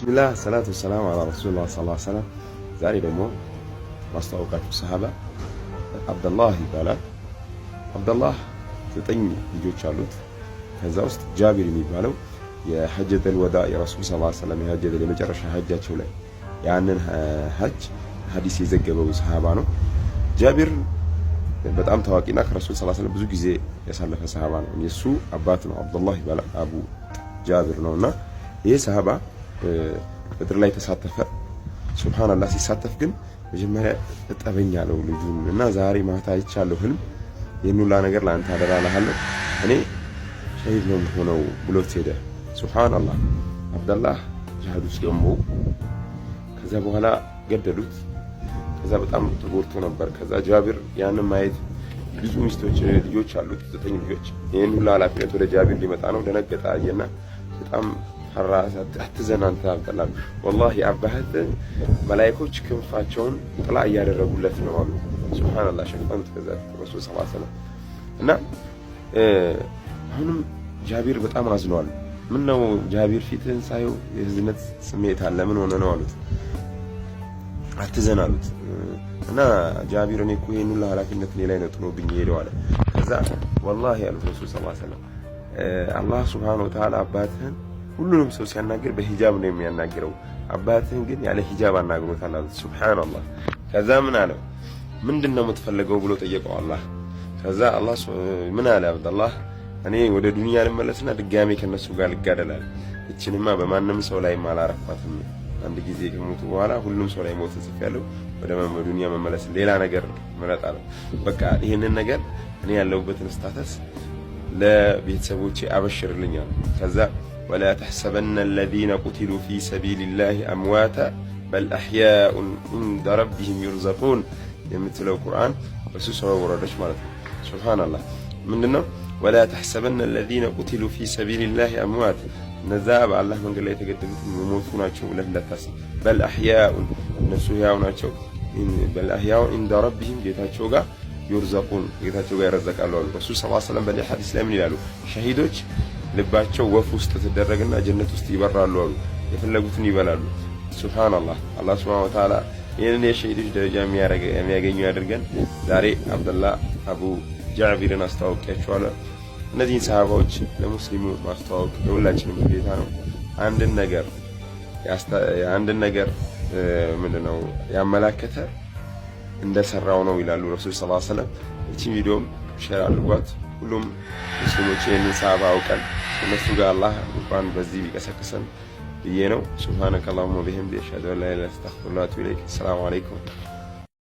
ቢስሚላህ ሰላቱ ወሰላሙ አላ ረሱሊላህ ሰለላሁ ዐለይሂ ወሰለም። ዛሬ ደግሞ ማስተዋወቃችሁ ሰሃባ አብደላህ ይባላል። አብደላህ 9 ልጆች አሉት። ከዛ ውስጥ ጃቢር የሚባለው የሐጀተል ወዳ የረሱል ሰለላሁ ዐለይሂ ወሰለም የሐጀተል የመጨረሻ ሐጃቸው ላይ ያንን ሐጅ ሐዲስ የዘገበው ሰሃባ ነው። ጃቢር በጣም ታዋቂና ከረሱል ሰለላሁ ዐለይሂ ወሰለም ብዙ ጊዜ ያሳለፈ ሰሃባ ነው። የሱ አባት ነው አብደላህ ይባላል። አቡ ጃቢር ነውና ይሄ ሰሃባ በድር ላይ ተሳተፈ። ሱብሃንአላህ ሲሳተፍ ግን መጀመሪያ እጠበኝ አለው ልጁን እና ዛሬ ማታ አይቻለሁ ህልም ይህን ሁላ ነገር ለአንተ አደራ እልሃለሁ እኔ ሸሂድ ነው የምሆነው ብሎት ሄደ። ሱብሃንአላህ አብደላህ ጂሃድ ውስጥ ገሞ ከዛ በኋላ ገደሉት። ከዛ በጣም ተጎድቶ ነበር። ከዛ ጃቢር ያንን ማየት ብዙ ሚስቶች ልጆች አሉት 9 ልጆች። ይህን ሁላ ኃላፊነት ወደ ጃቢር ሊመጣ ነው። ደነገጠ አየና በጣም ፈራሳት። አትዘን አንተ አብደላህ ወላሂ አባህት መላእክቶች ክንፋቸውን ጥላ እያደረጉለት ነው አሉ። ሱብሃንአላህ ሸፈኑት ከዛ ረሱል ሰለላሁ ዐለይሂ ወሰለም እና አሁንም ጃቢር በጣም አዝኗል። ምን ነው ጃቢር ፊትህን ሳየው የህዝነት ስሜት አለ ምን ሆነ ነው አሉት። አትዘን አሉት እና ጃቢር እኔ እኮ ይሄን ሁሉ ኃላፊነት እኔ ላይ ነው ጥሎብኝ ሄደው አለ። ከዛ ወላሂ አሉት ረሱል ሰለላሁ ዐለይሂ ወሰለም አላህ ሱብሃነሁ ወተዓላ አባትህን ሁሉንም ሰው ሲያናገር በሂጃብ ነው የሚያናገረው፣ አባትህን ግን ያለ ሂጃብ አናግሮታል አሉት። ሱብሃንአላህ ከዛ ምን አለው ምንድነው የምትፈልገው ብሎ ጠየቀው አላህ። ከዛ አላህ ምን አለ አብደላህ እኔ ወደ ዱንያ ልመለስና ድጋሜ ከነሱ ጋር ልጋደላል። እቺንማ በማንም ሰው ላይ አላረኳትም። አንድ ጊዜ ከሞቱ በኋላ ሁሉም ሰው ላይ ሞት ጽፌያለሁ። ወደ ዱንያ መመለስ ሌላ ነገር ምረጣለሁ። በቃ ይሄንን ነገር እኔ ያለሁበትን ስታተስ ለቤተሰቦቼ አበሽርልኛል። ከዛ ولا تحسبن الذين قتلوا في سبيل الله أمواتا بل أحياء عند ربهم يرزقون የምትለው ቁርአን በሱ ሰው ወረደች ማለት ነው። ሱብሃንአላህ ምንድነው ولا تحسبن الذين قتلوا في سبيل الله أموات እነዛ በአላህ መንገድ ላይ የተገደሉት የሞቱ ናቸው ብለህ እንዳታስብ። بل أحياء እነሱ ሕያው ናቸው። بل أحياء عند ربهم ጌታቸው ጋር يرزقون ጌታቸው ጋር ይረዘቃሉ አሉ ረሱል ሰለላሁ ዐለይሂ ወሰለም። በሌላ ሐዲስ ላይ ምን ይላሉ? ሸሂዶች ልባቸው ወፍ ውስጥ ተደረገና ጀነት ውስጥ ይበራሉ አሉ። የፈለጉትን ይበላሉ። ሱብሃንአላህ አላህ ሱብሃነሁ ወተዓላ ይህንን የሸሂዶች ደረጃ የሚያገኙ ያድርገን። ዛሬ አብደላህ አቡ ጃቢርን አስተዋውቂያችኋለሁ። እነዚህን ሰሃባዎች ለሙስሊሙ ማስተዋወቅ የሁላችንም ግዴታ ነው። አንድን ነገር ምንድነው ያመላከተ እንደሰራው ነው ይላሉ ረሱል ሰለላሁ ዐለይሂ ወሰለም። እቺን ቪዲዮም ሼር አድርጓት። ሁሉም ሙስሊሞች ይህንን ሰሃባ አውቀን እነሱ ጋር አላህ እንኳን በዚህ ቢቀሰቅሰን ብዬ ነው። ሱብሃነከ አላሁመ ወቢሐምዲከ አሽሀዱ አን ላ ኢላሀ ኢላ አንተ አስተግፊሩከ ወአቱቡ ኢለይክ። ሰላም አለይኩም።